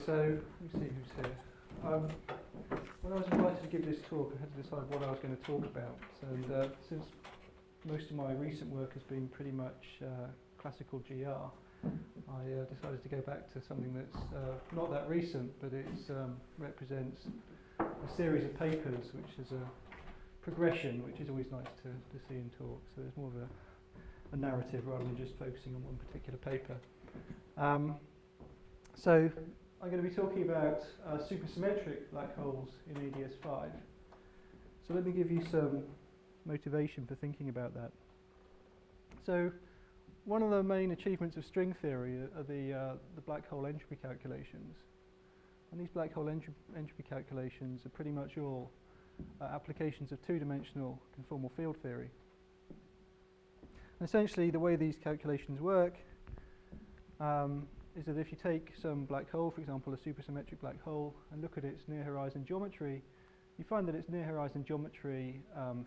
so let me see who's here. When I was invited to give this talk, I had to decide what I was going to talk about. And since most of my recent work has been pretty much classical GR, I decided to go back to something that's not that recent, but it represents a series of papers, which is a progression, which is always nice to see in talks. So there's more of a narrative rather than just focusing on one particular paper. So I'm going to be talking about supersymmetric black holes in AdS5. So let me give you some motivation for thinking about that. So one of the main achievements of string theory are the black hole entropy calculations. And these black hole entropy calculations are pretty much all applications of two-dimensional conformal field theory. And essentially, the way these calculations work is that if you take some black hole, for example, a supersymmetric black hole, and look at its near-horizon geometry, you find that its near-horizon geometry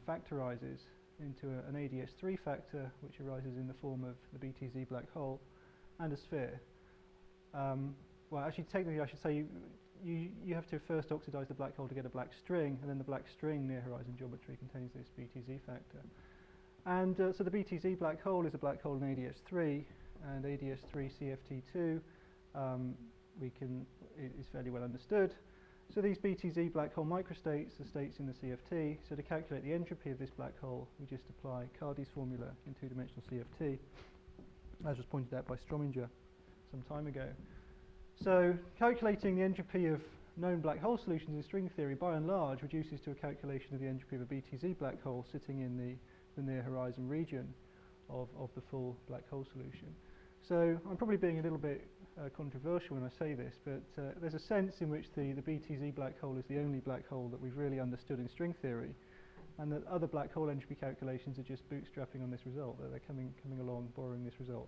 factorizes into an AdS3 factor, which arises in the form of the BTZ black hole and a sphere. Well, actually, technically, I should say you have to first oxidize the black hole to get a black string, and then the black string near-horizon geometry contains this BTZ factor. And so the BTZ black hole is a black hole in AdS3, and AdS3 CFT2 is fairly well understood. So these BTZ black hole microstates are states in the CFT. So to calculate the entropy of this black hole, we just apply Cardy's formula in two-dimensional CFT, as was pointed out by Strominger some time ago. So calculating the entropy of known black hole solutions in string theory, by and large, reduces to a calculation of the entropy of a BTZ black hole sitting in the near-horizon region of the full black hole solution. So I'm probably being a little bit controversial when I say this, but there's a sense in which the BTZ black hole is the only black hole that we've really understood in string theory, and that other black hole entropy calculations are just bootstrapping on this result, that they're coming along borrowing this result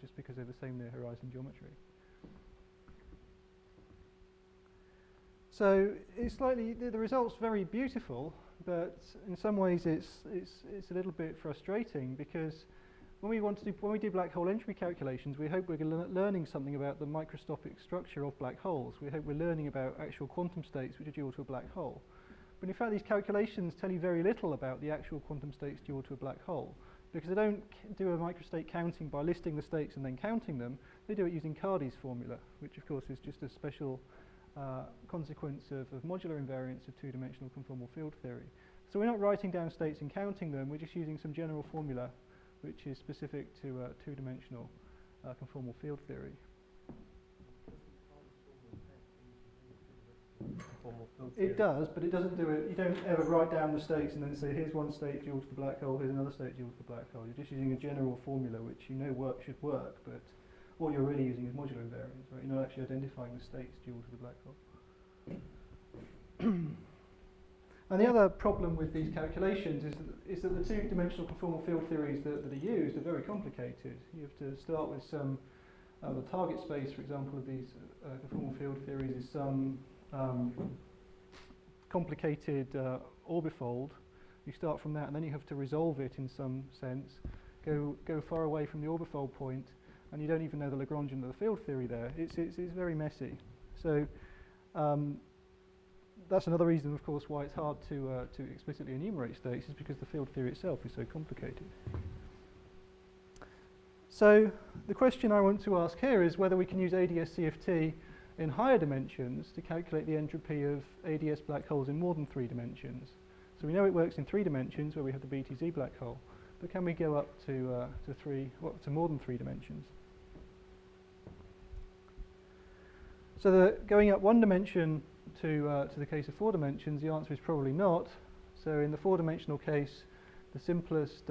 just because they're the same near-horizon geometry. So it's slightly, the result's very beautiful, but in some ways it's a little bit frustrating, because when we do black hole entropy calculations, we hope we're learning something about the microscopic structure of black holes. We hope we're learning about actual quantum states which are due to a black hole. But in fact, these calculations tell you very little about the actual quantum states due to a black hole, because they don't do a microstate counting by listing the states and then counting them. They do it using Cardy's formula, which of course is just a special consequence of modular invariance of two-dimensional conformal field theory. So we're not writing down states and counting them, we're just using some general formula which is specific to two-dimensional conformal field theory. It does, but it doesn't do it. You don't ever write down the states and then say, here's one state due to the black hole, here's another state due to the black hole. You're just using a general formula which you know should work, but what you're really using is modular invariance, right? You're not actually identifying the states due to the black hole. And the other problem with these calculations is that the two-dimensional conformal field theories that are used are very complicated. You have to start with some, the target space, for example, of these conformal field theories is some complicated orbifold. You start from that, and then you have to resolve it in some sense, go far away from the orbifold point, and you don't even know the Lagrangian of the field theory there. It's very messy. So that's another reason, of course, why it's hard to explicitly enumerate states, is because the field theory itself is so complicated. So the question I want to ask here is whether we can use AdS-CFT in higher dimensions to calculate the entropy of AdS black holes in more than 3 dimensions. So we know it works in 3 dimensions where we have the BTZ black hole, but can we go up to more than 3 dimensions? So going up 1 dimension to the case of 4 dimensions, the answer is probably not. So in the 4-dimensional case, the simplest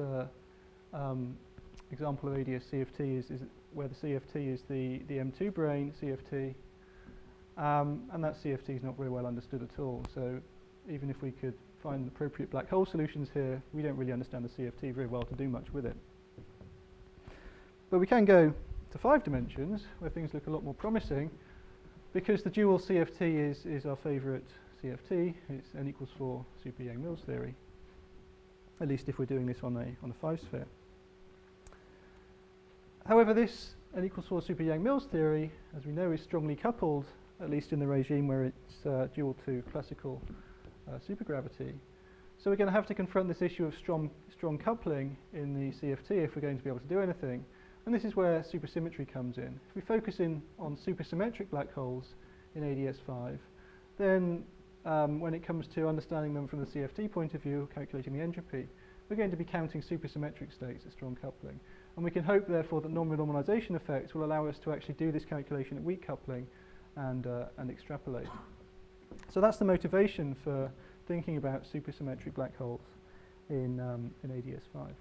example of AdS-CFT is where the CFT is the M2 brane CFT, and that CFT is not very well understood at all. So even if we could find appropriate black hole solutions here, we don't really understand the CFT very well to do much with it. But we can go to 5 dimensions, where things look a lot more promising, because the dual CFT is our favourite CFT. It's n equals 4 super Yang-Mills theory, at least if we're doing this on a 5-sphere. However, this n equals 4 super Yang-Mills theory, as we know, is strongly coupled at least in the regime where it's dual to classical supergravity. So we're going to have to confront this issue of strong coupling in the CFT if we're going to be able to do anything. And this is where supersymmetry comes in. If we focus in on supersymmetric black holes in AdS5, then when it comes to understanding them from the CFT point of view, calculating the entropy, we're going to be counting supersymmetric states at strong coupling. And we can hope, therefore, that non-renormalization effects will allow us to actually do this calculation at weak coupling and extrapolate. So that's the motivation for thinking about supersymmetric black holes in AdS5.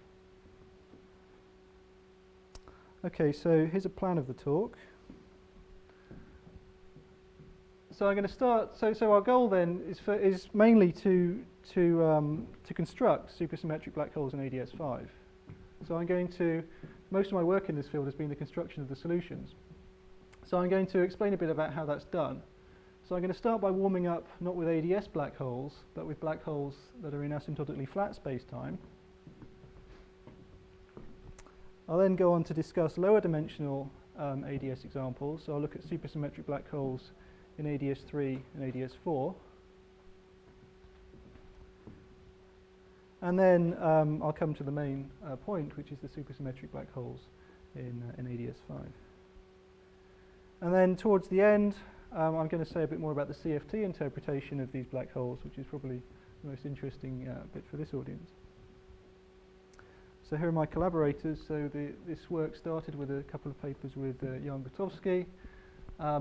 Okay, so here's a plan of the talk. So I'm going to start. So our goal then is mainly to construct supersymmetric black holes in AdS5. So I'm going to, most of my work in this field has been the construction of the solutions. So I'm going to explain a bit about how that's done. So I'm going to start by warming up not with AdS black holes, but with black holes that are in asymptotically flat spacetime. I'll then go on to discuss lower dimensional AdS examples. So I'll look at supersymmetric black holes in AdS3 and AdS4. And then I'll come to the main point, which is the supersymmetric black holes in AdS5. And then towards the end, I'm going to say a bit more about the CFT interpretation of these black holes, which is probably the most interesting bit for this audience. So here are my collaborators. So this work started with a couple of papers with Jan Gotowski.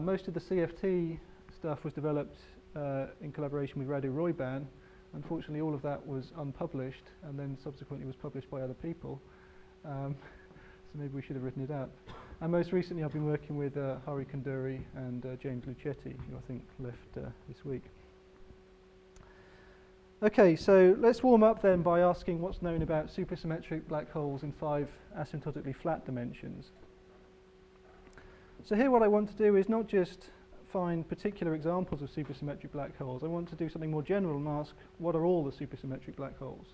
Most of the CFT stuff was developed in collaboration with Radu Royban. Unfortunately, all of that was unpublished and then subsequently was published by other people. So maybe we should have written it out. And most recently, I've been working with Hari Kanduri and James Lucetti, who I think left this week. Okay, so let's warm up then by asking what's known about supersymmetric black holes in 5 asymptotically flat dimensions. So here what I want to do is not just find particular examples of supersymmetric black holes. I want to do something more general and ask, what are all the supersymmetric black holes?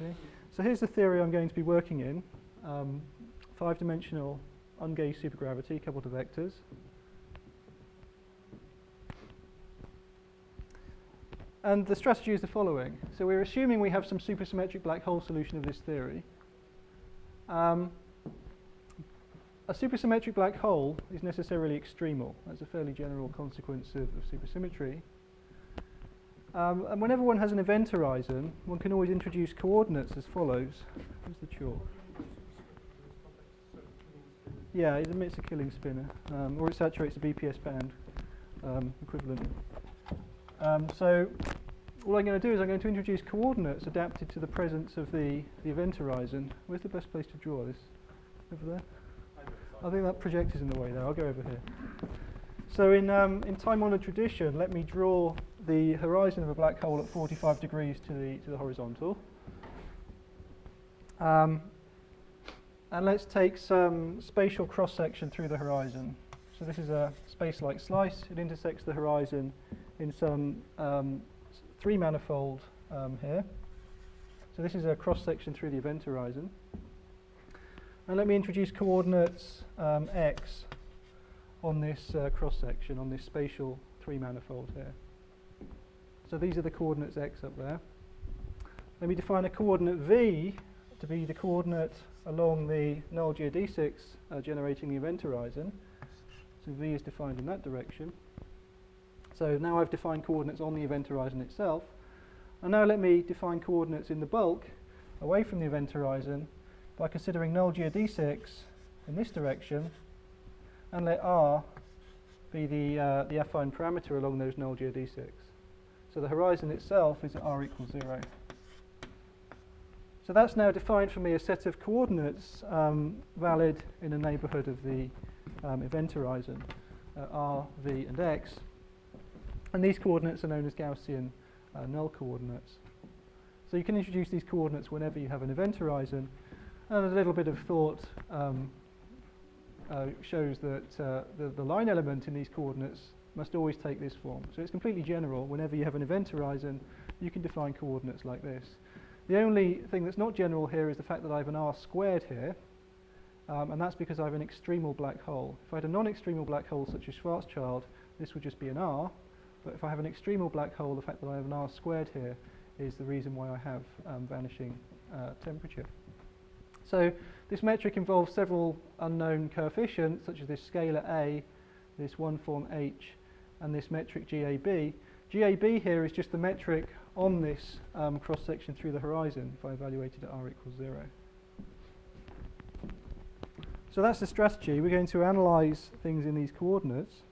Okay, so here's the theory I'm going to be working in. 5-dimensional ungauged supergravity coupled to vectors. And the strategy is the following. So we're assuming we have some supersymmetric black hole solution of this theory. A supersymmetric black hole is necessarily extremal. That's a fairly general consequence of supersymmetry. And whenever one has an event horizon, one can always introduce coordinates as follows. Where's the chalk? Yeah, it emits a killing spinner, or it saturates a BPS band equivalent. So all I'm going to do is I'm going to introduce coordinates adapted to the presence of the event horizon. Where's the best place to draw this? Over there? I think that projector's in the way there. I'll go over here. So in time-honored tradition, let me draw the horizon of a black hole at 45 degrees to the horizontal. And let's take some spatial cross-section through the horizon. So this is a space-like slice. It intersects the horizon in some 3-manifold here. So this is a cross-section through the event horizon. And let me introduce coordinates x on this cross-section, on this spatial 3-manifold here. So these are the coordinates x up there. Let me define a coordinate v to be the coordinate along the null geodesics generating the event horizon. So v is defined in that direction. So now I've defined coordinates on the event horizon itself. And now let me define coordinates in the bulk away from the event horizon by considering null geodesics in this direction, and let r be the affine parameter along those null geodesics. So the horizon itself is at r equals 0. So that's now defined for me a set of coordinates valid in a neighborhood of the event horizon, r, v, and x. And these coordinates are known as Gaussian null coordinates. So you can introduce these coordinates whenever you have an event horizon. And a little bit of thought shows that the line element in these coordinates must always take this form. So it's completely general. Whenever you have an event horizon, you can define coordinates like this. The only thing that's not general here is the fact that I have an r squared here. and that's because I have an extremal black hole. If I had a non-extremal black hole such as Schwarzschild, this would just be an R, but if I have an extremal black hole, the fact that I have an R squared here is the reason why I have vanishing temperature. So this metric involves several unknown coefficients, such as this scalar A, this one form H, and this metric GAB. GAB here is just the metric on this cross-section through the horizon if I evaluate it at R equals 0. So that's the strategy. We're going to analyse things in these coordinates.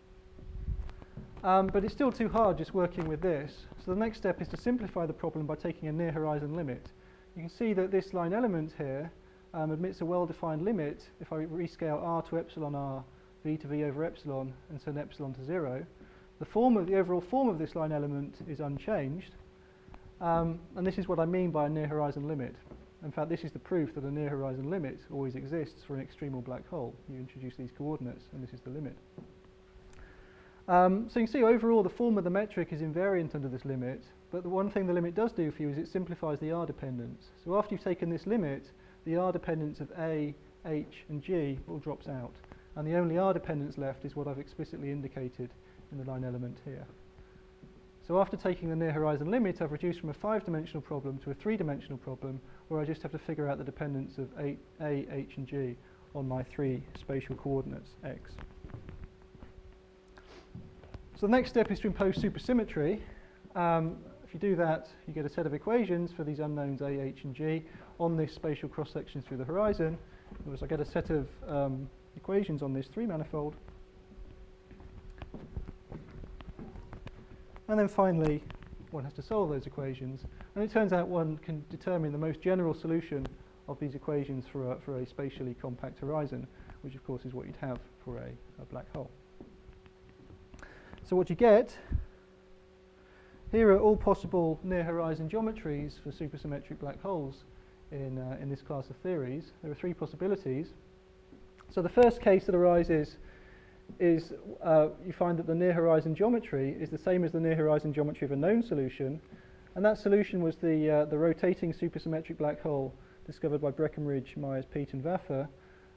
But it's still too hard just working with this. So the next step is to simplify the problem by taking a near-horizon limit. You can see that this line element here admits a well-defined limit if I rescale R to epsilon R, V to V over epsilon, and send epsilon to 0. The overall form of this line element is unchanged. And this is what I mean by a near-horizon limit. In fact, this is the proof that a near-horizon limit always exists for an extremal black hole. You introduce these coordinates, and this is the limit. So you can see overall the form of the metric is invariant under this limit, but the one thing the limit does do for you is it simplifies the R dependence. So after you've taken this limit, the R dependence of A, H, and G all drops out, and the only R dependence left is what I've explicitly indicated in the line element here. So after taking the near-horizon limit, I've reduced from a 5-dimensional problem to a 3-dimensional problem, where I just have to figure out the dependence of A, H, and G on my 3 spatial coordinates, x. So the next step is to impose supersymmetry. If you do that, you get a set of equations for these unknowns A, H, and G on this spatial cross-section through the horizon. I get a set of equations on this 3-manifold. And then finally, one has to solve those equations. And it turns out one can determine the most general solution of these equations for a spatially compact horizon, which of course is what you'd have for a black hole. So what you get, here are all possible near-horizon geometries for supersymmetric black holes in this class of theories. There are 3 possibilities. So the first case that arises is you find that the near-horizon geometry is the same as the near-horizon geometry of a known solution, and that solution was the rotating supersymmetric black hole discovered by Breckenridge, Myers, Peat, and Vaffer,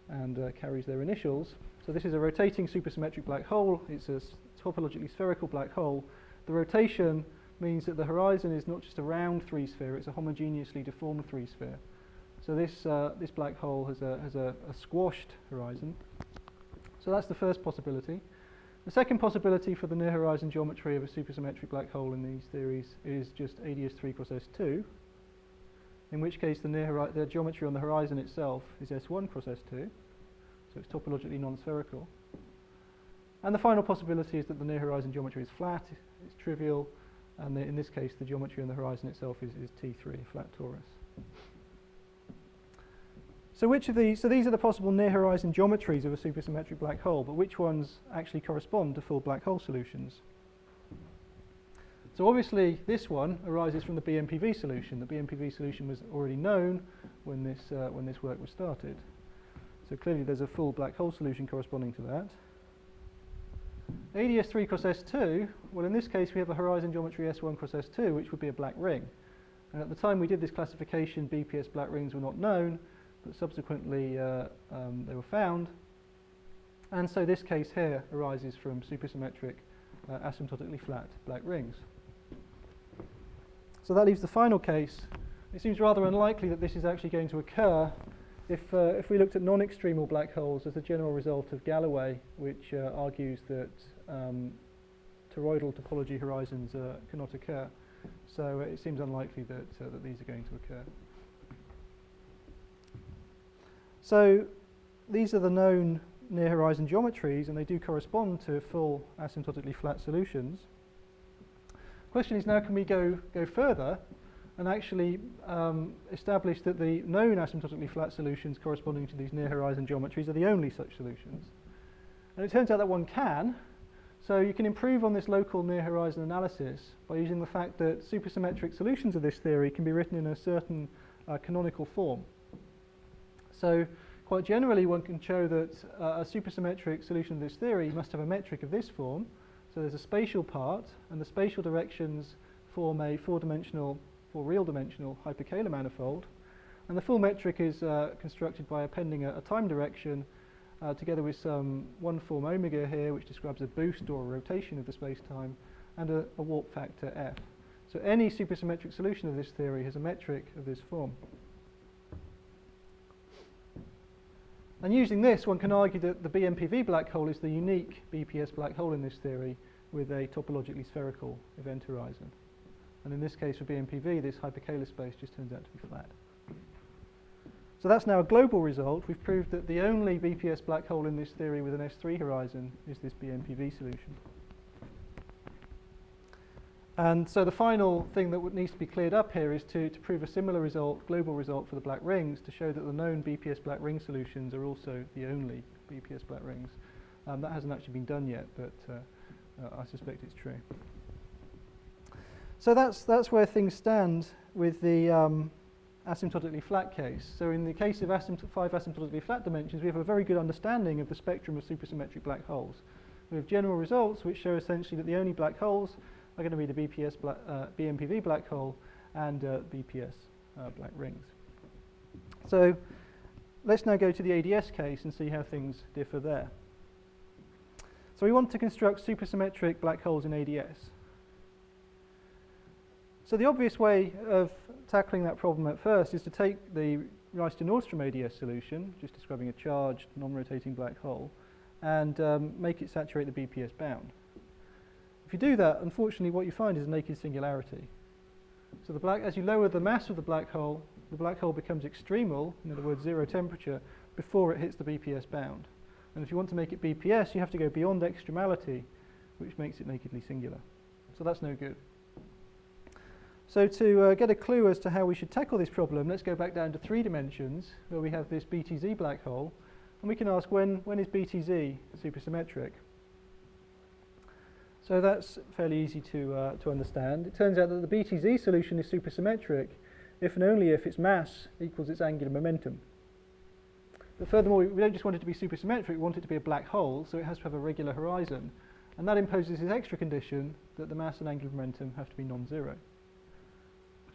and carries their initials. So this is a rotating supersymmetric black hole. It's a topologically spherical black hole. The rotation means that the horizon is not just a round 3-sphere, it's a homogeneously deformed 3-sphere. So this black hole has a squashed horizon. So that's the first possibility. The second possibility for the near-horizon geometry of a supersymmetric black hole in these theories is just AdS 3 cross S2, in which case the geometry on the horizon itself is S1 cross S2, so it's topologically non-spherical. And the final possibility is that the near-horizon geometry is flat, it's trivial, and in this case the geometry on the horizon itself is T3, a flat torus. So these are the possible near-horizon geometries of a supersymmetric black hole, but which ones actually correspond to full black hole solutions? So obviously this one arises from the BMPV solution. The BMPV solution was already known when this work was started. So clearly there's a full black hole solution corresponding to that. AdS 3 cross S2, well in this case we have a horizon geometry S1 cross S2, which would be a black ring. And at the time we did this classification, BPS black rings were not known, but subsequently they were found. And so this case here arises from supersymmetric asymptotically flat black rings. So that leaves the final case. It seems rather unlikely that this is actually going to occur if we looked at non-extremal black holes as a general result of Galloway, which argues that toroidal topology horizons cannot occur. So it seems unlikely that these are going to occur. So these are the known near-horizon geometries, and they do correspond to full asymptotically flat solutions. The question is now, can we go further and actually establish that the known asymptotically flat solutions corresponding to these near-horizon geometries are the only such solutions? And it turns out that one can. So you can improve on this local near-horizon analysis by using the fact that supersymmetric solutions of this theory can be written in a certain canonical form. So quite generally one can show that a supersymmetric solution of this theory must have a metric of this form. So there's a spatial part, and the spatial directions form a 4-dimensional, or real dimensional hyperkähler manifold, And the full metric is constructed by appending a time direction together with some one form omega here, which describes a boost or a rotation of the space-time, and a warp factor f. So any supersymmetric solution of this theory has a metric of this form. And using this, one can argue that the BMPV black hole is the unique BPS black hole in this theory with a topologically spherical event horizon. And in this case, for BMPV, this hyperkähler space just turns out to be flat. So that's now a global result. We've proved that the only BPS black hole in this theory with an S3 horizon is this BMPV solution. And so the final thing that needs to be cleared up here is to prove a similar result, global result for the black rings, to show that the known BPS black ring solutions are also the only BPS black rings. That hasn't actually been done yet, but I suspect it's true. So that's where things stand with the asymptotically flat case. So in the case of 5 asymptotically flat dimensions, we have a very good understanding of the spectrum of supersymmetric black holes. We have general results which show essentially that the only black holes are going to be the BMPV black hole and BPS black rings. So let's now go to the AdS case and see how things differ there. So we want to construct supersymmetric black holes in AdS. So the obvious way of tackling that problem at first is to take the Rice-to-Nordstrom AdS solution, just describing a charged, non-rotating black hole, and make it saturate the BPS bound. If you do that, unfortunately, what you find is a naked singularity. So as you lower the mass of the black hole becomes extremal, in other words, zero temperature, before it hits the BPS bound. And if you want to make it BPS, you have to go beyond extremality, which makes it nakedly singular. So that's no good. So to get a clue as to how we should tackle this problem, let's go back down to 3 dimensions, where we have this BTZ black hole, and we can ask when is BTZ supersymmetric? So that's fairly easy to understand. It turns out that the BTZ solution is supersymmetric if and only if its mass equals its angular momentum. But furthermore, we don't just want it to be supersymmetric, we want it to be a black hole, so it has to have a regular horizon. And that imposes this extra condition that the mass and angular momentum have to be non-zero.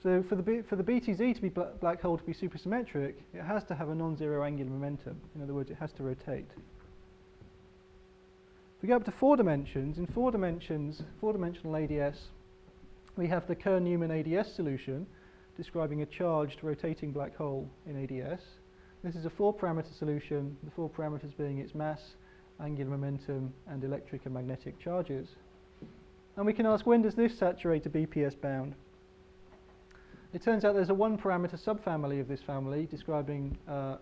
So for the BTZ to be black hole to be supersymmetric, it has to have a non-zero angular momentum. In other words, it has to rotate. If we go up to 4 dimensions, in 4-dimensional AdS, we have the Kerr-Newman AdS solution describing a charged rotating black hole in AdS. This is a 4-parameter solution, the 4 parameters being its mass, angular momentum, and electric and magnetic charges. And we can ask, when does this saturate a BPS bound? It turns out there's a 1-parameter subfamily of this family describing a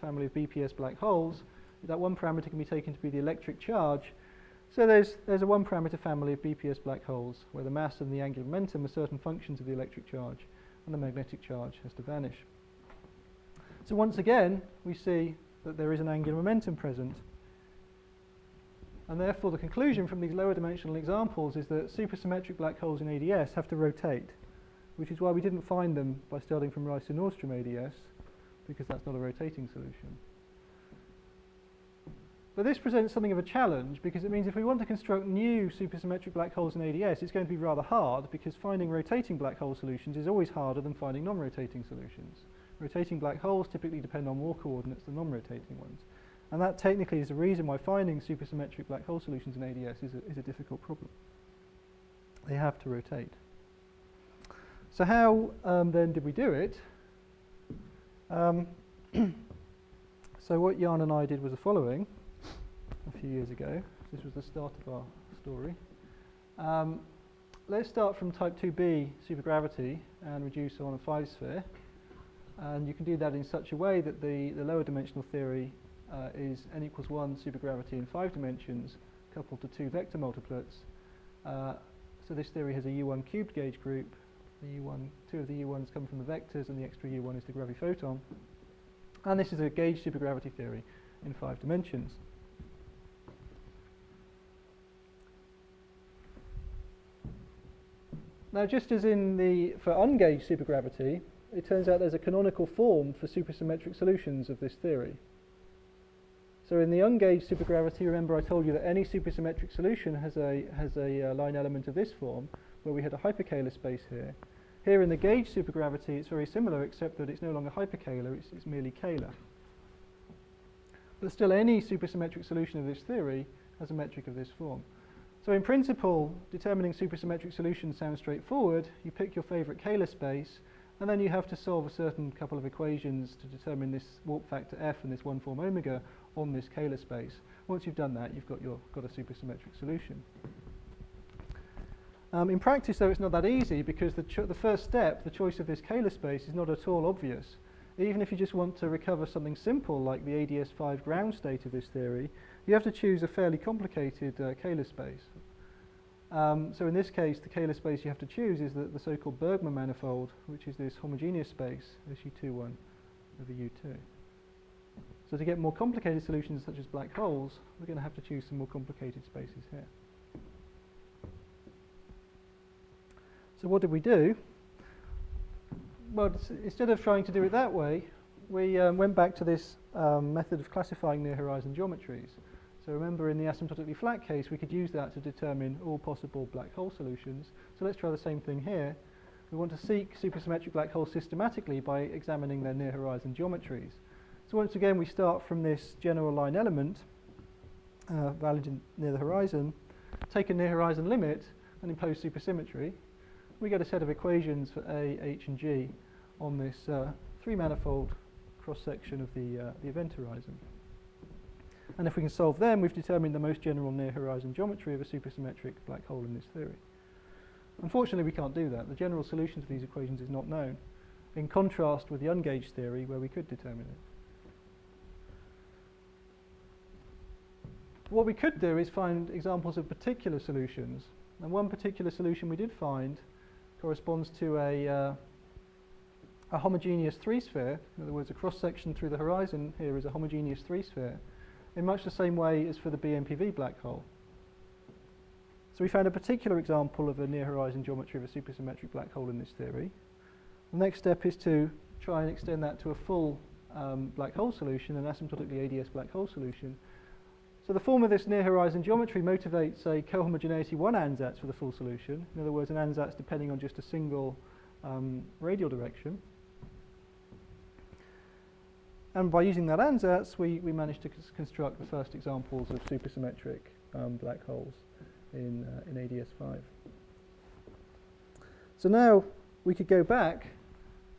family of BPS black holes. That 1 parameter can be taken to be the electric charge. So there's a 1-parameter family of BPS black holes where the mass and the angular momentum are certain functions of the electric charge, and the magnetic charge has to vanish. So once again, we see that there is an angular momentum present. And therefore, the conclusion from these lower dimensional examples is that supersymmetric black holes in AdS have to rotate, which is why we didn't find them by starting from Rice-to-Nordstrom AdS, because that's not a rotating solution. But this presents something of a challenge, because it means if we want to construct new supersymmetric black holes in AdS, it's going to be rather hard, because finding rotating black hole solutions is always harder than finding non-rotating solutions. Rotating black holes typically depend on more coordinates than non-rotating ones. And that technically is the reason why finding supersymmetric black hole solutions in AdS is a difficult problem. They have to rotate. So how then did we do it? So what Jan and I did was the following a few years ago. This was the start of our story. Let's start from type 2b supergravity and reduce on a 5-sphere. And you can do that in such a way that the lower dimensional theory is n equals 1 supergravity in 5 dimensions coupled to 2 vector multiplets. So this theory has a U1 cubed gauge group. Two of the U1s come from the vectors, and the extra U1 is the graviphoton. And this is a gauge supergravity theory in 5 dimensions. Now, just as for ungauged supergravity, it turns out there's a canonical form for supersymmetric solutions of this theory. So in the ungauged supergravity, remember I told you that any supersymmetric solution has a line element of this form, where we had a hyperkähler space here. Here in the gauge supergravity, it's very similar, except that it's no longer hyperkähler, it's merely Kähler. But still, any supersymmetric solution of this theory has a metric of this form. So in principle, determining supersymmetric solutions sounds straightforward. You pick your favorite Kähler space, and then you have to solve a certain couple of equations to determine this warp factor f and this one form omega on this Kähler space. Once you've done that, you've got a supersymmetric solution. In practice, though, it's not that easy, because the first step, the choice of this Kähler space, is not at all obvious. Even if you just want to recover something simple like the AdS5 ground state of this theory, you have to choose a fairly complicated Kähler space. So in this case, the Kähler space you have to choose is the so-called Bergman manifold, which is this homogeneous space, this U21 over U2. So to get more complicated solutions such as black holes, we're going to have to choose some more complicated spaces here. So what did we do? Well, instead of trying to do it that way, we went back to this method of classifying near-horizon geometries. So remember, in the asymptotically flat case, we could use that to determine all possible black hole solutions. So let's try the same thing here. We want to seek supersymmetric black holes systematically by examining their near-horizon geometries. So once again, we start from this general line element, valid near the horizon, take a near-horizon limit, and impose supersymmetry. We get a set of equations for A, H, and G on this three-manifold cross-section of the event horizon. And if we can solve them, we've determined the most general near-horizon geometry of a supersymmetric black hole in this theory. Unfortunately, we can't do that. The general solution to these equations is not known, in contrast with the ungauged theory, where we could determine it. What we could do is find examples of particular solutions. And one particular solution we did find corresponds to a homogeneous three-sphere. In other words, a cross-section through the horizon here is a homogeneous three-sphere, in much the same way as for the BMPV black hole. So we found a particular example of a near-horizon geometry of a supersymmetric black hole in this theory. The next step is to try and extend that to a full black hole solution, an asymptotically AdS black hole solution. So the form of this near-horizon geometry motivates a cohomogeneity 1 ansatz for the full solution. In other words, an ansatz depending on just a single radial direction. And by using that ansatz, we managed to construct the first examples of supersymmetric black holes in AdS5. So now we could go back,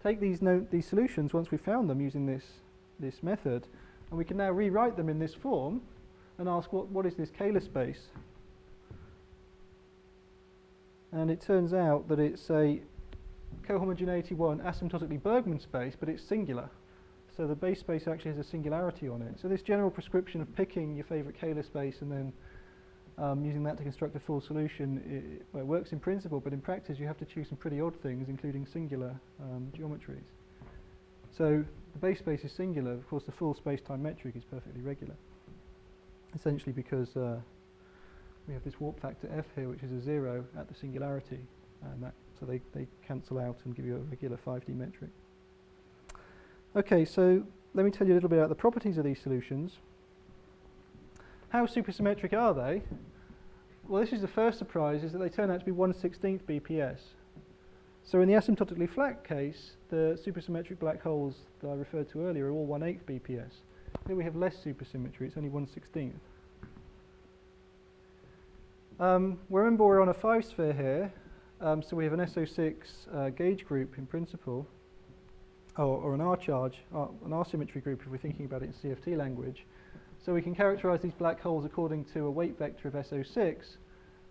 take these solutions once we found them using this method, and we can now rewrite them in this form and ask what is this Kähler space? And it turns out that it's a cohomogeneity 1 asymptotically Bergman space, but it's singular. So the base space actually has a singularity on it. So this general prescription of picking your favorite Kähler space and then using that to construct a full solution, it works in principle, but in practice you have to choose some pretty odd things, including singular geometries. So the base space is singular. Of course, the full space-time metric is perfectly regular, essentially because we have this warp factor f here, which is a 0 at the singularity, and so they cancel out and give you a regular 5D metric. Okay, so let me tell you a little bit about the properties of these solutions. How supersymmetric are they? Well, this is the first surprise, is that they turn out to be 1/16 BPS. So in the asymptotically flat case, the supersymmetric black holes that I referred to earlier are all 1/8 BPS. Here we have less supersymmetry, it's only 1/16. Remember, we're on a 5-sphere here, so we have an SO6 gauge group in principle, or an R-charge, an R-symmetry group if we're thinking about it in CFT language. So we can characterize these black holes according to a weight vector of SO6,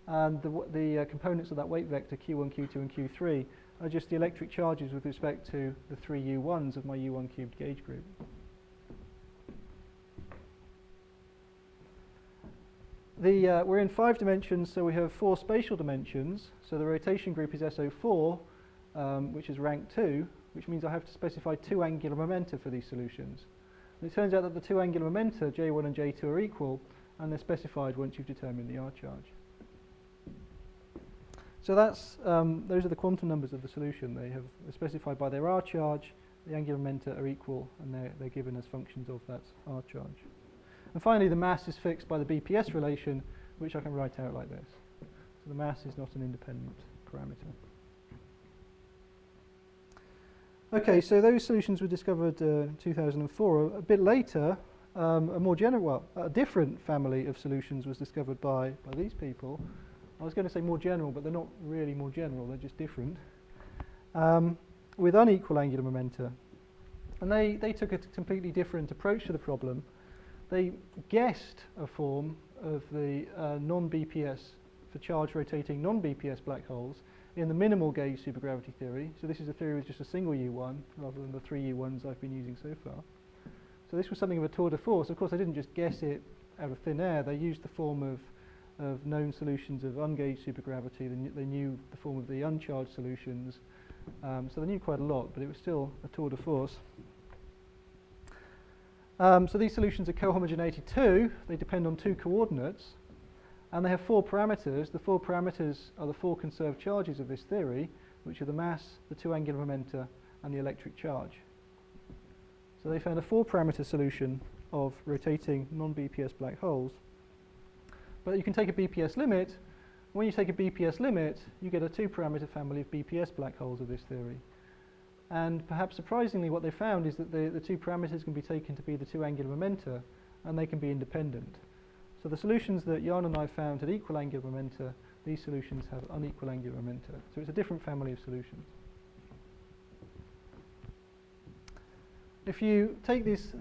and the components of that weight vector, Q1, Q2, and Q3, are just the electric charges with respect to the 3 U1s of my U1 cubed gauge group. We're in 5 dimensions, so we have 4 spatial dimensions. So the rotation group is SO4, which is rank 2, which means I have to specify 2 angular momenta for these solutions. And it turns out that the 2 angular momenta, J1 and J2, are equal, and they're specified once you've determined the R charge. So that's those are the quantum numbers of the solution. They're specified by their R charge, the angular momenta are equal, and they're given as functions of that R charge. And finally, the mass is fixed by the BPS relation, which I can write out like this. So the mass is not an independent parameter. Okay, so those solutions were discovered in 2004. A bit later, a more general, well, a different family of solutions was discovered by these people. I was going to say more general, but they're not really more general, they're just different, with unequal angular momenta. And they took a completely different approach to the problem. They guessed a form of the non-BPS, for charge rotating non-BPS black holes, in the minimal gauge supergravity theory. So this is a theory with just a single U1 rather than the 3 U1s I've been using so far. So this was something of a tour de force. Of course, they didn't just guess it out of thin air. They used the form of known solutions of ungauged supergravity. They knew the form of the uncharged solutions. So they knew quite a lot, but it was still a tour de force. So these solutions are cohomogeneity 2. They depend on 2 coordinates. And they have 4 parameters. The 4 parameters are the 4 conserved charges of this theory, which are the mass, the 2 angular momenta, and the electric charge. So they found a 4-parameter solution of rotating non-BPS black holes. But you can take a BPS limit. When you take a BPS limit, you get a 2-parameter family of BPS black holes of this theory. And perhaps surprisingly, what they found is that the 2 parameters can be taken to be the 2 angular momenta, and they can be independent. So the solutions that Jan and I found had equal angular momenta, these solutions have unequal angular momenta. So it's a different family of solutions. If you take this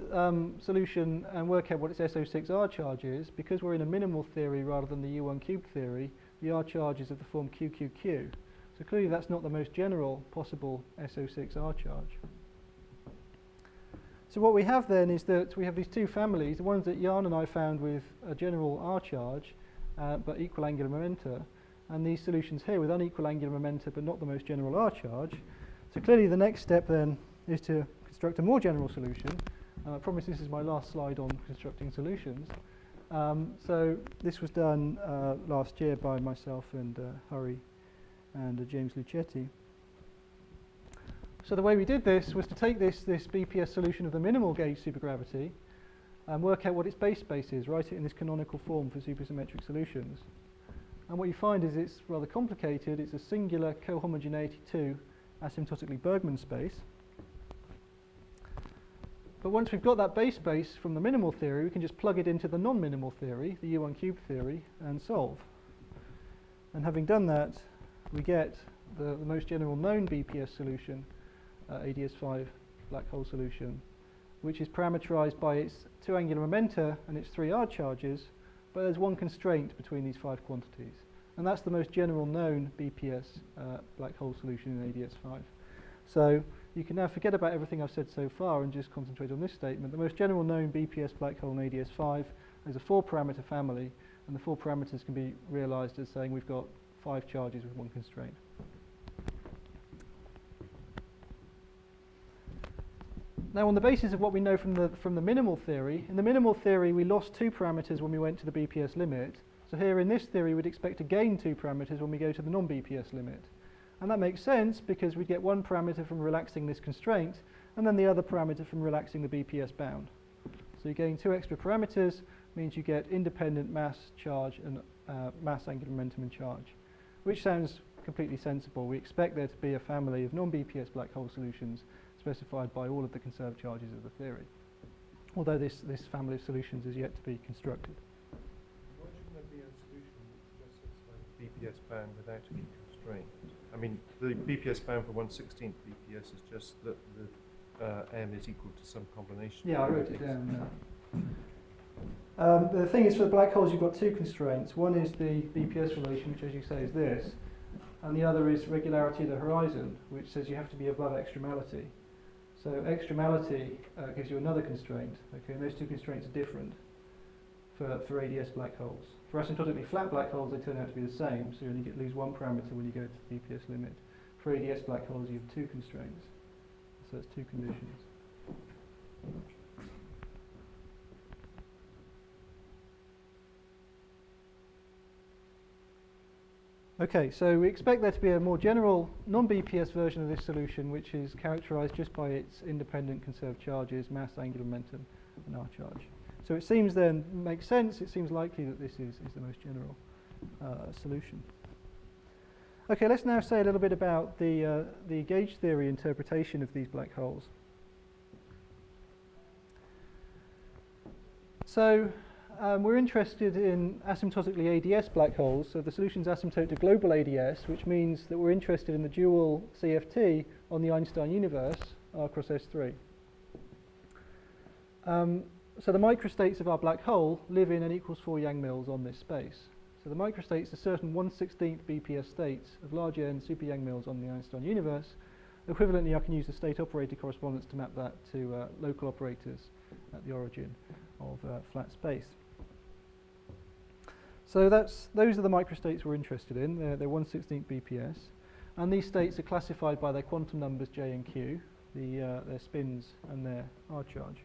solution and work out what its SO6 R charge is, because we're in a minimal theory rather than the U1 cubed theory, the R charge is of the form QQQ. So clearly that's not the most general possible SO6 R charge. So what we have then is that we have these 2 families, the ones that Jan and I found with a general R charge, but equal angular momenta, and these solutions here with unequal angular momenta, but not the most general R charge. So clearly the next step then is to construct a more general solution. I promise this is my last slide on constructing solutions. So this was done last year by myself and Hurry and James Lucetti. So the way we did this was to take this BPS solution of the minimal gauge supergravity and work out what its base space is, write it in this canonical form for supersymmetric solutions. And what you find is it's rather complicated. It's a singular cohomogeneity 2 asymptotically Bergman space. But once we've got that base space from the minimal theory, we can just plug it into the non-minimal theory, the U1 cubed theory, and solve. And having done that, we get the most general known BPS solution, AdS5 black hole solution, which is parameterized by its 2 angular momenta and its 3 R charges, but there's one constraint between these 5 quantities. And that's the most general known BPS black hole solution in AdS5. So you can now forget about everything I've said so far and just concentrate on this statement. The most general known BPS black hole in AdS5 is a 4-parameter family, and the 4 parameters can be realized as saying we've got 5 charges with 1 constraint. Now, on the basis of what we know from the minimal theory, in the minimal theory we lost 2 parameters when we went to the BPS limit. So here in this theory we'd expect to gain 2 parameters when we go to the non-BPS limit. And that makes sense because we get 1 parameter from relaxing this constraint and then the other parameter from relaxing the BPS bound. So you gain 2 extra parameters, means you get independent mass, charge, and mass, angular momentum, and charge, which sounds completely sensible. We expect there to be a family of non-BPS black hole solutions specified by all of the conserved charges of the theory, although this family of solutions is yet to be constructed. Why shouldn't there be a solution that just satisfies the BPS band without any constraint? I mean, the BPS bound for 1/16 BPS is just that the M is equal to some combination. Yeah, I wrote it down. The thing is, for the black holes, you've got 2 constraints. One is the BPS relation, which, as you say, is this, and the other is regularity of the horizon, which says you have to be above extremality. So extremality gives you another constraint. Okay, and those 2 constraints are different for AdS black holes. For asymptotically flat black holes, they turn out to be the same, so you only lose 1 parameter when you go to the BPS limit. For AdS black holes, you have 2 constraints, so it's 2 conditions. Okay, so we expect there to be a more general non-BPS version of this solution, which is characterized just by its independent conserved charges, mass, angular momentum, and R charge. So it seems then, makes sense, it seems likely that this is the most general solution. Okay, let's now say a little bit about the gauge theory interpretation of these black holes. So we're interested in asymptotically AdS black holes, so the solution's asymptote to global AdS, which means that we're interested in the dual CFT on the Einstein universe, R cross S3. So the microstates of our black hole live in n equals 4 Yang-mills on this space. So the microstates are certain 1/16th BPS states of large N super Yang-mills on the Einstein universe. Equivalently, I can use the state operator correspondence to map that to local operators at the origin of flat space. So those are the microstates we're interested in. They're 1/16th BPS. And these states are classified by their quantum numbers J and Q, their spins and their R charge.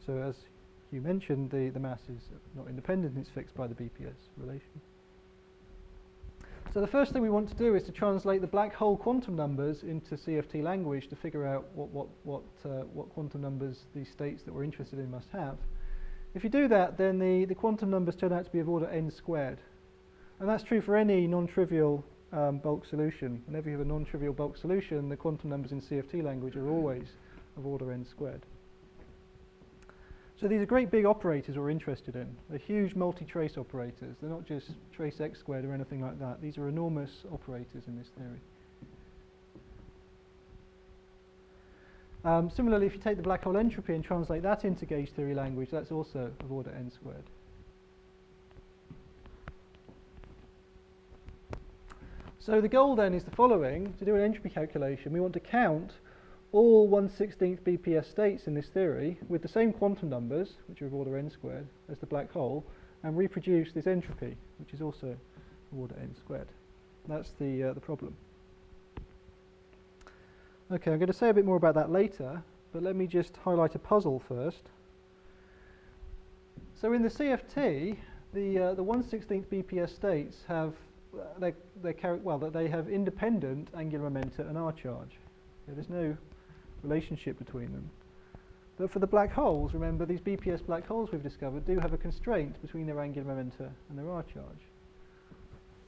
So as you mentioned, the mass is not independent, it's fixed by the BPS relation. So the first thing we want to do is to translate the black hole quantum numbers into CFT language to figure out what quantum numbers these states that we're interested in must have. If you do that, then the quantum numbers turn out to be of order n squared. And that's true for any non-trivial bulk solution. Whenever you have a non-trivial bulk solution, the quantum numbers in CFT language are always of order n squared. So these are great big operators we're interested in. They're huge multi-trace operators. They're not just trace x squared or anything like that. These are enormous operators in this theory. Similarly, if you take the black hole entropy and translate that into gauge theory language, that's also of order n squared. So the goal then is the following. To do an entropy calculation, we want to count all 1/16th BPS states in this theory with the same quantum numbers, which are of order n squared, as the black hole, and reproduce this entropy, which is also of order n squared. That's the problem. Okay, I'm going to say a bit more about that later, but let me just highlight a puzzle first. So in the CFT, the 1/16th BPS states have they have independent angular momenta and R charge. Okay, there's no relationship between them. But for the black holes, remember, these BPS black holes we've discovered do have a constraint between their angular momenta and their R charge.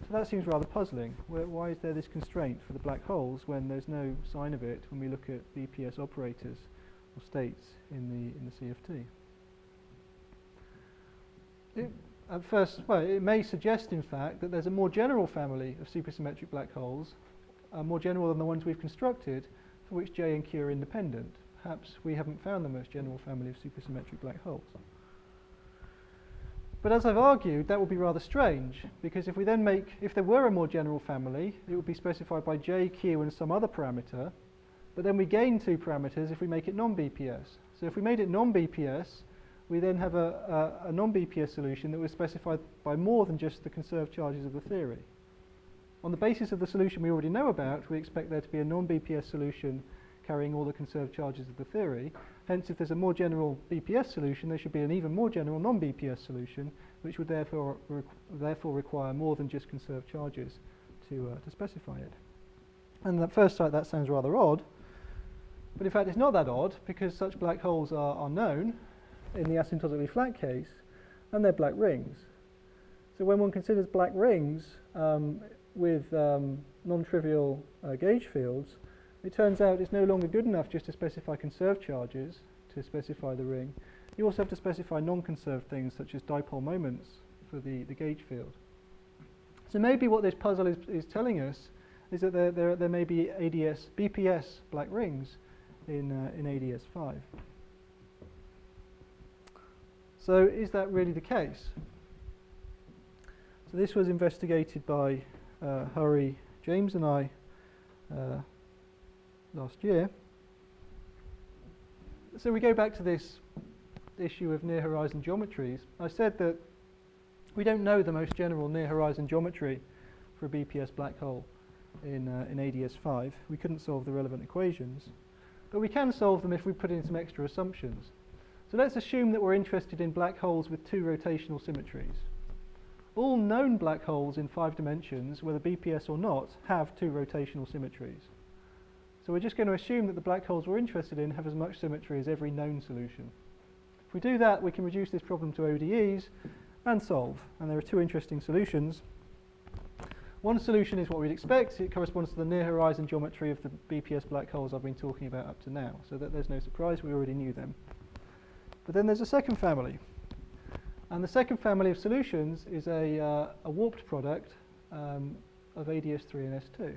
So that seems rather puzzling. Why is there this constraint for the black holes when there's no sign of it when we look at BPS operators or states in the CFT? At first, well, it may suggest, in fact, that there's a more general family of supersymmetric black holes, more general than the ones we've constructed, for which J and Q are independent. Perhaps we haven't found the most general family of supersymmetric black holes. But as I've argued, that would be rather strange, because if there were a more general family, it would be specified by J, Q, and some other parameter, but then we gain two parameters if we make it non-BPS. So if we made it non-BPS, we then have a non-BPS solution that was specified by more than just the conserved charges of the theory. On the basis of the solution we already know about, we expect there to be a non-BPS solution carrying all the conserved charges of the theory. Hence, if there's a more general BPS solution, there should be an even more general non-BPS solution, which would therefore require more than just conserved charges to specify it. And at first sight, that sounds rather odd. But in fact, it's not that odd, because such black holes are known in the asymptotically flat case, and they're black rings. So when one considers black rings with non-trivial gauge fields, it turns out it's no longer good enough just to specify conserved charges to specify the ring. You also have to specify non-conserved things such as dipole moments for the gauge field. So maybe what this puzzle is telling us is that there may be BPS black rings in AdS5. So is that really the case? So this was investigated by Hurry, James and I last year. So we go back to this issue of near horizon geometries. I said that we don't know the most general near horizon geometry for a BPS black hole in AdS5. We couldn't solve the relevant equations, but we can solve them if we put in some extra assumptions. So let's assume that we're interested in black holes with two rotational symmetries. All known black holes in 5 dimensions, whether BPS or not, have two rotational symmetries. So we're just going to assume that the black holes we're interested in have as much symmetry as every known solution. If we do that, we can reduce this problem to ODEs and solve. And there are two interesting solutions. One solution is what we'd expect. It corresponds to the near horizon geometry of the BPS black holes I've been talking about up to now. So that there's no surprise, we already knew them. But then there's a second family. And the second family of solutions is a warped product of AdS3 and S2.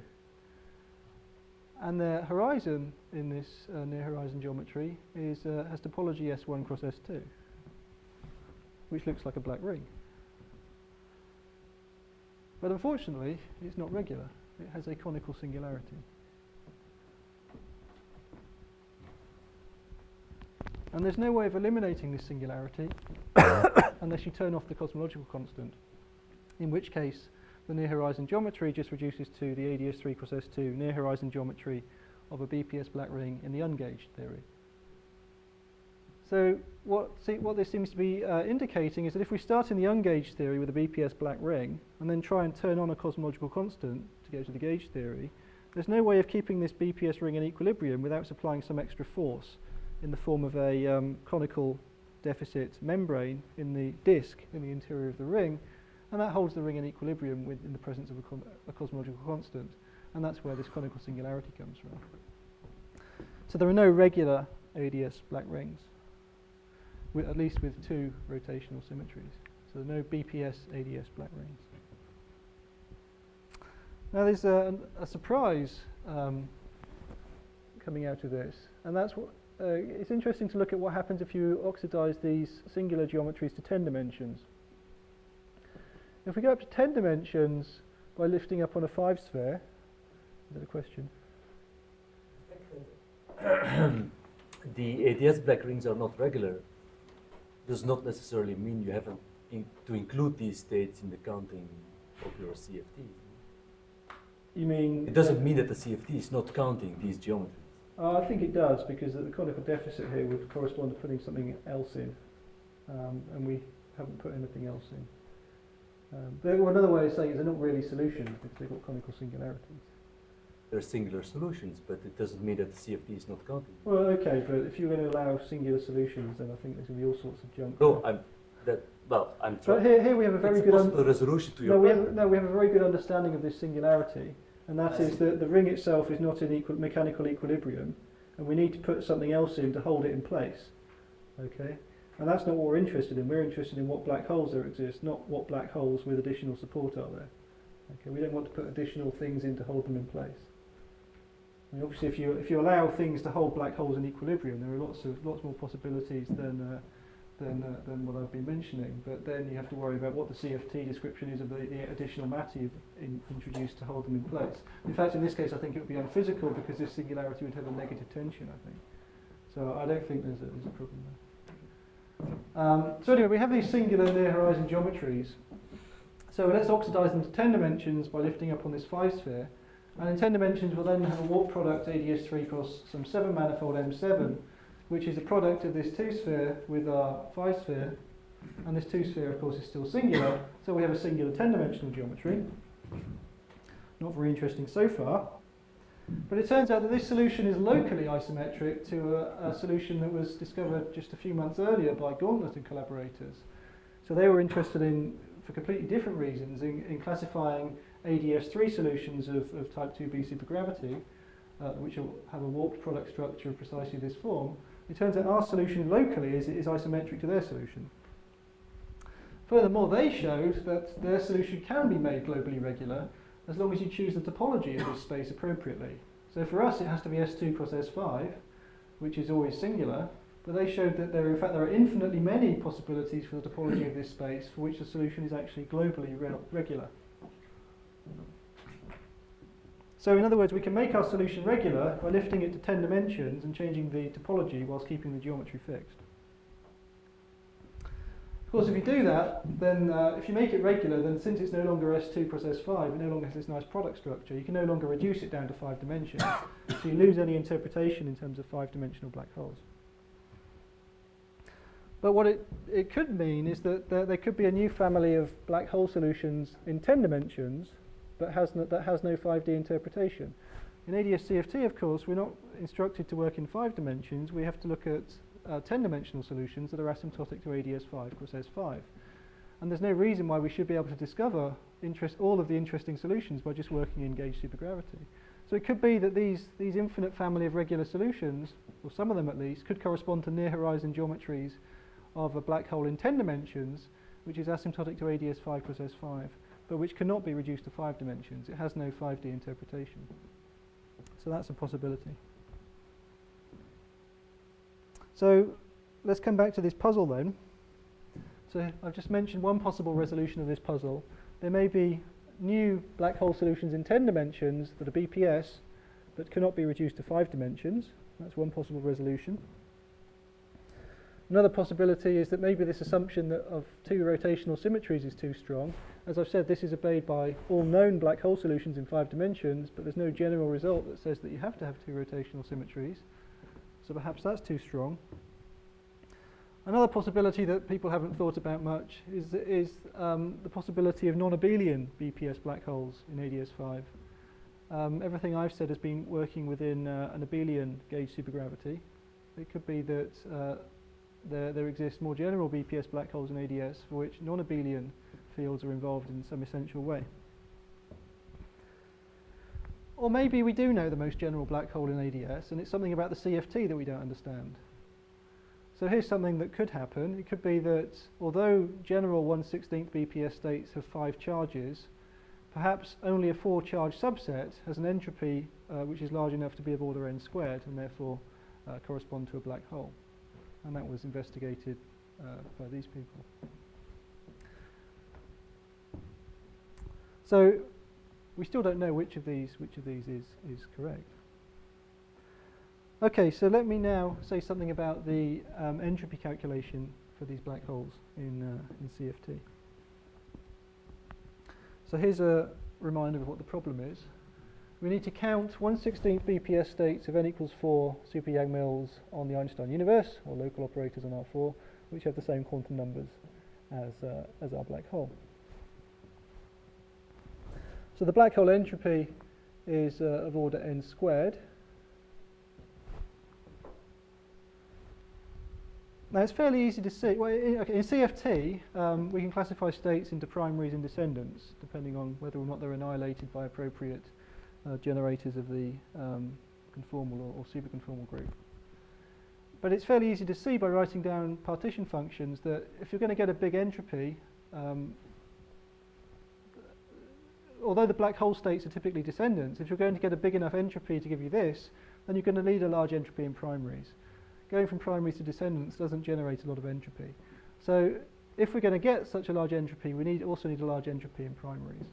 And the horizon in this near horizon geometry has topology S1 cross S2, which looks like a black ring. But unfortunately, it's not regular. It has a conical singularity. And there's no way of eliminating this singularity unless you turn off the cosmological constant, in which case the near horizon geometry just reduces to the AdS3 cross S2 near horizon geometry of a BPS black ring in the ungauged theory. So what this seems to be indicating is that if we start in the ungauged theory with a BPS black ring and then try and turn on a cosmological constant to go to the gauged theory, there's no way of keeping this BPS ring in equilibrium without supplying some extra force in the form of a conical deficit membrane in the disk in the interior of the ring, and that holds the ring in equilibrium in the presence of a cosmological constant, and that's where this conical singularity comes from. So there are no regular AdS black rings, at least with two rotational symmetries. So there are no BPS AdS black rings. Now there's a surprise coming out of this, and that's what it's interesting to look at what happens if you oxidize these singular geometries to 10 dimensions. If we go up to 10 dimensions by lifting up on a 5 sphere, is that a question? The AdS black rings are not regular does not necessarily mean you have to include these states in the counting of your CFT. You mean? It doesn't mean that the CFT is not counting these geometries. I think it does, because the conical deficit here would correspond to putting something else in, and we haven't put anything else in. Another way of saying it is they're not really solutions because they've got conical singularities. They're singular solutions, but it doesn't mean that the CFT is not counting. Well, okay, but if you're going to allow singular solutions, then I think there's going to be all sorts of junk. No, I'm trying. But here we have a very good resolution to your problem. we have a very good understanding of this singularity, and that is that the ring itself is not in mechanical equilibrium, and we need to put something else in to hold it in place. Okay, and that's not what we're interested in. We're interested in what black holes there exist, not what black holes with additional support are there. Okay, we don't want to put additional things in to hold them in place. I mean, obviously, if you allow things to hold black holes in equilibrium, there are lots more possibilities than what I've been mentioning. But then you have to worry about what the CFT description is of the additional matter you've introduced to hold them in place. In fact, in this case, I think it would be unphysical because this singularity would have a negative tension, I think. So I don't think there's a problem there. So anyway, we have these singular near horizon geometries. So let's oxidize them to 10 dimensions by lifting up on this 5 sphere. And in 10 dimensions, we'll then have a warp product AdS3 cross some 7 manifold M7, which is a product of this 2 sphere with our 5 sphere. And this 2 sphere, of course, is still singular. So we have a singular 10-dimensional geometry. Not very interesting so far. But it turns out that this solution is locally isometric to a solution that was discovered just a few months earlier by Gauntlet and collaborators. So they were interested in, for completely different reasons, in classifying AdS3 solutions of type 2b supergravity, which will have a warped product structure of precisely this form. It turns out our solution locally is isometric to their solution. Furthermore, they showed that their solution can be made globally regular as long as you choose the topology of this space appropriately. So for us, it has to be S2 cross S5, which is always singular, but they showed that there are infinitely many possibilities for the topology of this space for which the solution is actually globally regular. So in other words, we can make our solution regular by lifting it to 10 dimensions and changing the topology whilst keeping the geometry fixed. Of course, if you do that, then if you make it regular, then since it's no longer S2 cross S5, it no longer has this nice product structure, you can no longer reduce it down to 5 dimensions. So you lose any interpretation in terms of 5-dimensional black holes. But what it could mean is that there could be a new family of black hole solutions in 10 dimensions that has no 5D interpretation. In AdS CFT, of course, we're not instructed to work in 5 dimensions. We have to look at 10-dimensional solutions that are asymptotic to AdS5 cross S5. And there's no reason why we should be able to discover all of the interesting solutions by just working in gauge supergravity. So it could be that these infinite family of regular solutions, or some of them at least, could correspond to near horizon geometries of a black hole in 10 dimensions, which is asymptotic to AdS 5 plus S5, but which cannot be reduced to 5 dimensions. It has no 5D interpretation. So that's a possibility. So let's come back to this puzzle then. So I've just mentioned one possible resolution of this puzzle. There may be new black hole solutions in 10 dimensions that are BPS but cannot be reduced to 5 dimensions. That's one possible resolution. Another possibility is that maybe this assumption that of 2 rotational symmetries is too strong. As I've said, this is obeyed by all known black hole solutions in 5 dimensions, but there's no general result that says that you have to have 2 rotational symmetries. So perhaps that's too strong. Another possibility that people haven't thought about much is the possibility of non-abelian BPS black holes in AdS5. Everything I've said has been working within an abelian gauge supergravity. It could be that there exist more general BPS black holes in AdS for which non-abelian fields are involved in some essential way. Or maybe we do know the most general black hole in AdS and it's something about the CFT that we don't understand. So here's something that could happen. It could be that although general 1/16 BPS states have 5 charges, perhaps only a 4-charge subset has an entropy which is large enough to be of order n squared and therefore correspond to a black hole. And that was investigated by these people. So we still don't know which of these is correct. Okay, so let me now say something about the entropy calculation for these black holes in CFT. So here's a reminder of what the problem is. We need to count 1/16 BPS states of n equals 4 super Yang-Mills on the Einstein universe, or local operators on R4, which have the same quantum numbers as our black hole. So the black hole entropy is of order n squared. Now it's fairly easy to see. Well, in CFT, we can classify states into primaries and descendants, depending on whether or not they're annihilated by appropriate generators of the conformal or superconformal group. But it's fairly easy to see by writing down partition functions that if you're going to get a big entropy, although the black hole states are typically descendants, if you're going to get a big enough entropy to give you this, then you're going to need a large entropy in primaries. Going from primaries to descendants doesn't generate a lot of entropy. So if we're going to get such a large entropy, we also need a large entropy in primaries.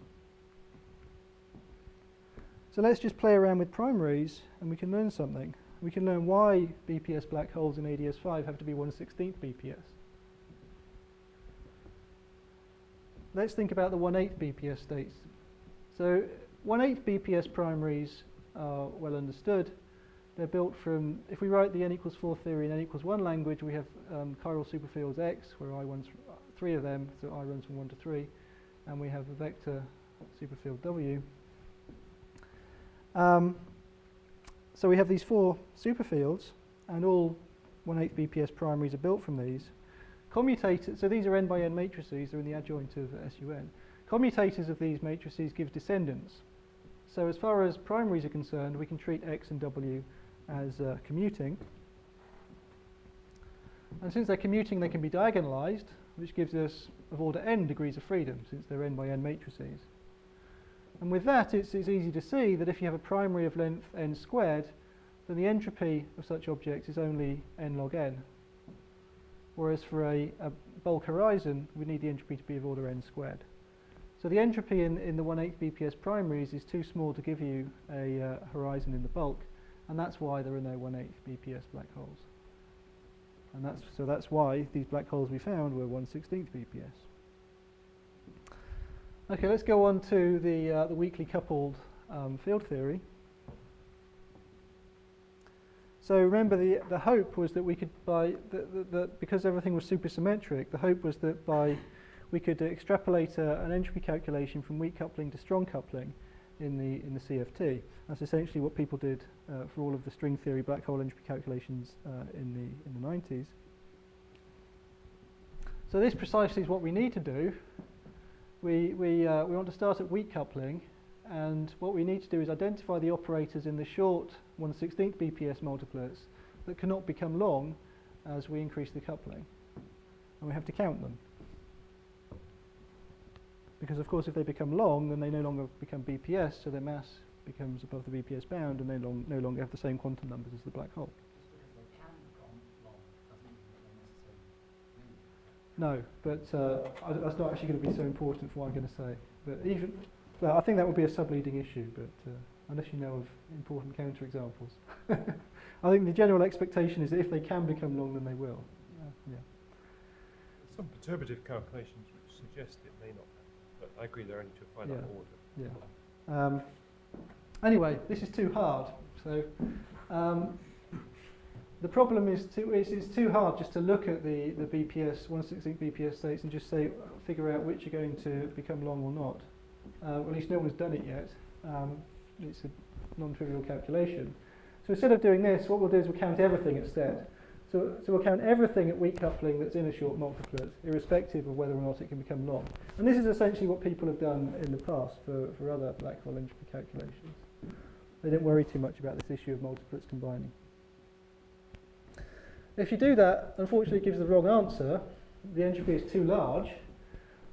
So let's just play around with primaries and we can learn something. We can learn why BPS black holes in AdS5 have to be 1/16 BPS. Let's think about the 1/8 BPS states. So 1/8 BPS primaries are well understood. They're built from, if we write the n equals 4 theory in n equals 1 language, we have chiral superfields X, where I runs 3 of them, so I runs from 1 to 3, and we have a vector superfield W. So we have these 4 superfields, and all 1/8 BPS primaries are built from these. Commutators, so these are n by n matrices, they're in the adjoint of SUN. Commutators of these matrices give descendants. So as far as primaries are concerned, we can treat X and W as commuting. And since they're commuting, they can be diagonalized, which gives us of order n degrees of freedom, since they're n by n matrices. And with that, it's easy to see that if you have a primary of length n squared, then the entropy of such objects is only n log n. Whereas for a bulk horizon, we need the entropy to be of order n squared. So the entropy in the 1/8 BPS primaries is too small to give you a horizon in the bulk, and that's why there are no 1/8 BPS black holes. And that's why these black holes we found were 1/16 BPS. Okay, let's go on to the weakly coupled field theory. So remember, the hope was that we could, because everything was supersymmetric, the hope was that we could extrapolate an entropy calculation from weak coupling to strong coupling in the CFT. That's essentially what people did for all of the string theory black hole entropy calculations in the 90s. So this precisely is what we need to do. We want to start at weak coupling, and what we need to do is identify the operators in the short 1/16 BPS multiplets that cannot become long as we increase the coupling. And we have to count them. Because of course if they become long, then they no longer become BPS, so their mass becomes above the BPS bound and they no longer have the same quantum numbers as the black hole. No, but that's not actually going to be so important for what I'm going to say. But even, well, I think that would be a sub-leading issue, but unless you know of important counterexamples. I think the general expectation is that if they can become long, then they will. Yeah. Some perturbative calculations which suggest it may not happen, but I agree they're only to a finite order. Yeah. Anyway, this is too hard. So the problem is it's too hard just to look at the BPS, 1/16 BPS states and just say, figure out which are going to become long or not. At least no one's done it yet. It's a non-trivial calculation. So instead of doing this, what we'll do is we'll count everything instead. So we'll count everything at weak coupling that's in a short multiplet, irrespective of whether or not it can become long. And this is essentially what people have done in the past for other black hole entropy calculations. They didn't worry too much about this issue of multiplets combining. If you do that, unfortunately it gives the wrong answer. The entropy is too large.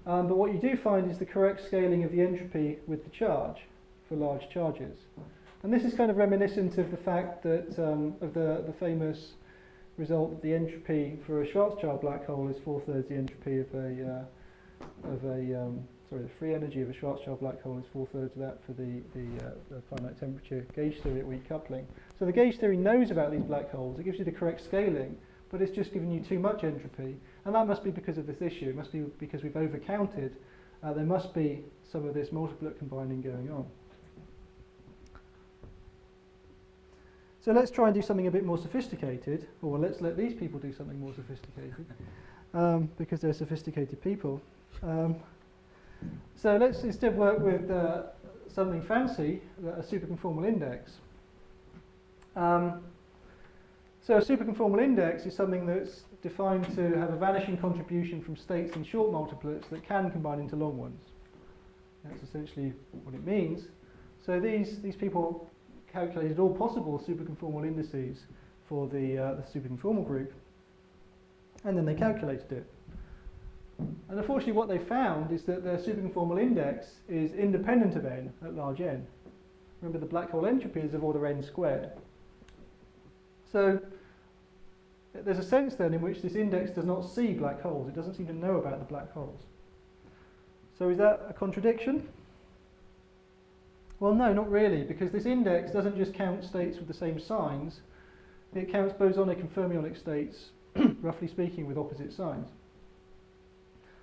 But what you do find is the correct scaling of the entropy with the charge for large charges. And this is kind of reminiscent of the fact that of the famous result that the entropy for a Schwarzschild black hole is 4/3 the entropy of the free energy of a Schwarzschild black hole is 4/3 of that for the finite temperature gauge theory at weak coupling. So the gauge theory knows about these black holes. It gives you the correct scaling, but it's just given you too much entropy. And that must be because of this issue. It must be because we've overcounted. There must be some of this multiplet combining going on. So let's try and do something a bit more sophisticated, or let's let these people do something more sophisticated, because they're sophisticated people. So let's instead work with something fancy, a superconformal index. So a superconformal index is something that's defined to have a vanishing contribution from states in short multiplets that can combine into long ones. That's essentially what it means. So these people calculated all possible superconformal indices for the superconformal group, and then they calculated it. And unfortunately what they found is that their superconformal index is independent of n at large n. Remember, the black hole entropy is of order n squared. So there's a sense then in which this index does not see black holes. It doesn't seem to know about the black holes. So is that a contradiction? Well, no, not really, because this index doesn't just count states with the same signs. It counts bosonic and fermionic states, roughly speaking, with opposite signs.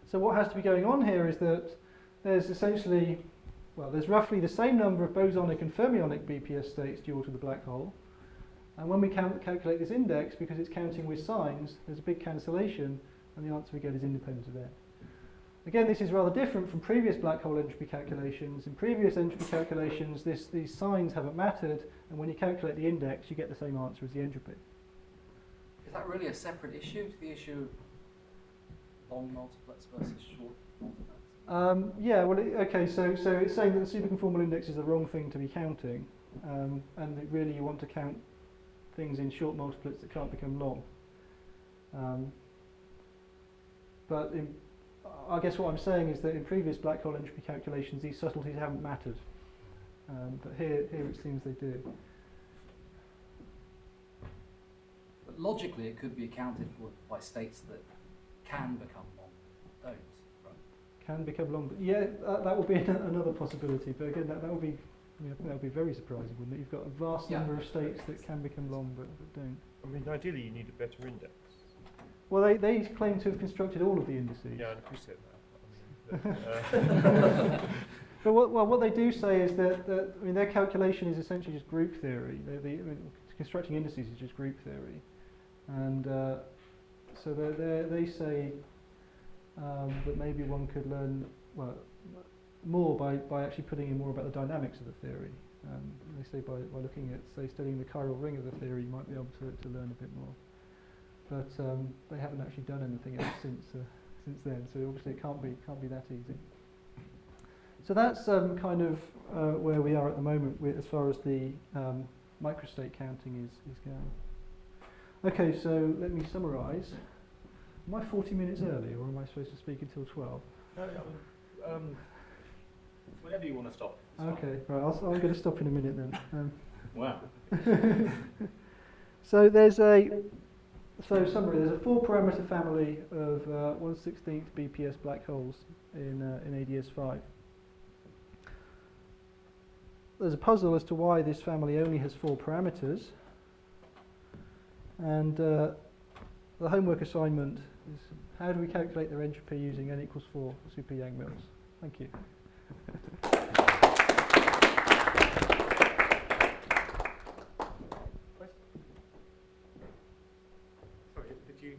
So what has to be going on here is that there's essentially, well, there's roughly the same number of bosonic and fermionic BPS states due to the black hole. And when we calculate this index, because it's counting with signs, there's a big cancellation, and the answer we get is independent of n. Again, this is rather different from previous black hole entropy calculations. In previous entropy calculations, these signs haven't mattered, and when you calculate the index, you get the same answer as the entropy. Is that really a separate issue to the issue of long multiplets versus short multiplets? Yeah, well, okay, so it's saying that the superconformal index is the wrong thing to be counting, and that really you want to count things in short multiplets that can't become long. But I guess what I'm saying is that in previous black hole entropy calculations, these subtleties haven't mattered. But here it seems they do. But logically, it could be accounted for by states that can become long, don't, right? Can become long, but yeah, that would be another possibility. But again, that would be, I think that would be very surprising, wouldn't it? You've got a vast number of states that can become long, but don't. I mean, ideally you need a better index. Well, they claim to have constructed all of the indices. Yeah, I appreciate that. But what they do say is that I mean, their calculation is essentially just group theory. Constructing indices is just group theory, and so they say that maybe one could learn more by actually putting in more about the dynamics of the theory. They say by looking at, say, studying the chiral ring of the theory, you might be able to learn a bit more. But they haven't actually done anything else since then, so obviously it can't be that easy. So that's kind of where we are at the moment as far as the microstate counting is going. Okay, so let me summarise. Am I 40 minutes early, or am I supposed to speak until 12? Whenever you want to stop. Okay, right, I'm going to stop in a minute then. Wow. So summary, there's a 4-parameter family of 1/16 BPS black holes in AdS5. There's a puzzle as to why this family only has 4 parameters, and the homework assignment is how do we calculate their entropy using n equals 4 super Yang-Mills? Thank you. Sorry, did you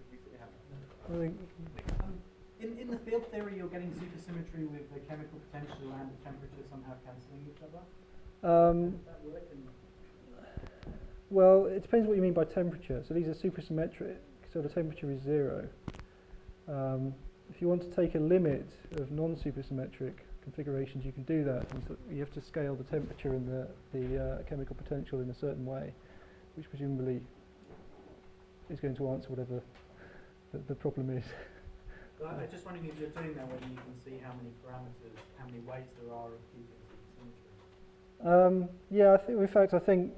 put your hand up? I think In the field theory, you're getting supersymmetry with the chemical potential and the temperature somehow cancelling each other. Does that work? well, it depends what you mean by temperature. So these are supersymmetric, so the temperature is 0. If you want to take a limit of non-supersymmetric configurations, you can do that. And so you have to scale the temperature and the chemical potential in a certain way, which presumably is going to answer whatever the problem is. But I'm just wondering if you're doing that, whether you can see how many parameters, how many ways there are of keeping supersymmetry. Yeah, I think,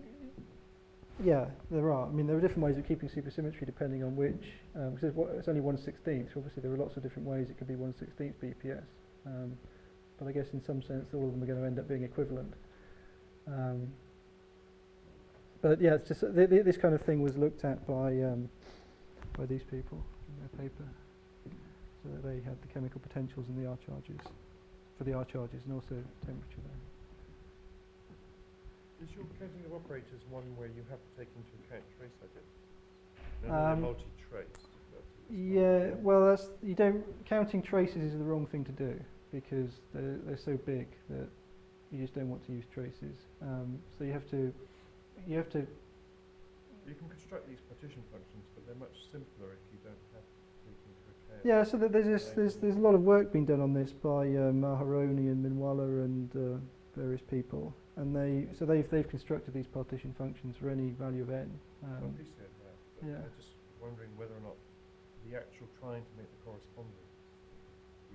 yeah, there are. I mean, there are different ways of keeping supersymmetry depending on which, because it's only 1/16, so obviously there are lots of different ways it could be 1/16 BPS. But I guess in some sense all of them are going to end up being equivalent. But yeah, it's just this kind of thing was looked at by these people in their paper, so that they had the chemical potentials and the R charges for the R charges and also temperature there. Is your counting of operators one where you have to take into account trace identities? No, they're multi-trace. Yeah, well, counting traces is the wrong thing to do because they're so big that you just don't want to use traces. So you have to. You can construct these partition functions, but they're much simpler if you don't have to take into account. Yeah, so there's a lot of work being done on this by Maharoni and Minwala and various people, and they've constructed these partition functions for any value of n. Obviously, but yeah. I'm just wondering whether or not the actual trying to make the correspondence,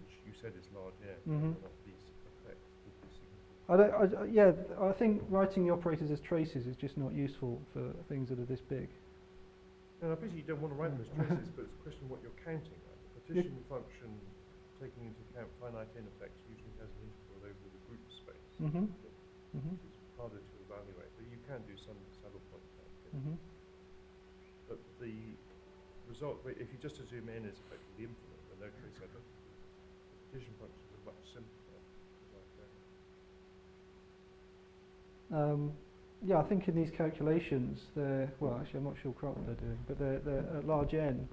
which you said is large n, whether or not these effects would be significant. I think writing the operators as traces is just not useful for things that are this big. No, I appreciate you don't want to write them as traces, but it's a question of what you're counting. Right? The partition function, taking into account finite n effects, usually has an integral over the group space. It's harder to evaluate, but you can do some saddle point counting. But the result, if you just assume n is effectively infinite, and no trace identity, the partition functions are much simpler. Yeah, I think in these calculations, well, actually, I'm not sure quite what they're doing, but they're at large n.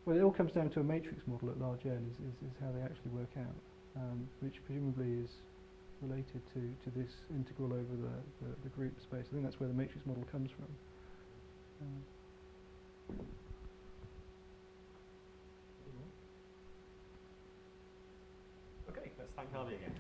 Well, it all comes down to a matrix model at large n is how they actually work out, which presumably is related to this integral over the group space. I think that's where the matrix model comes from. Okay, let's thank Harvey again.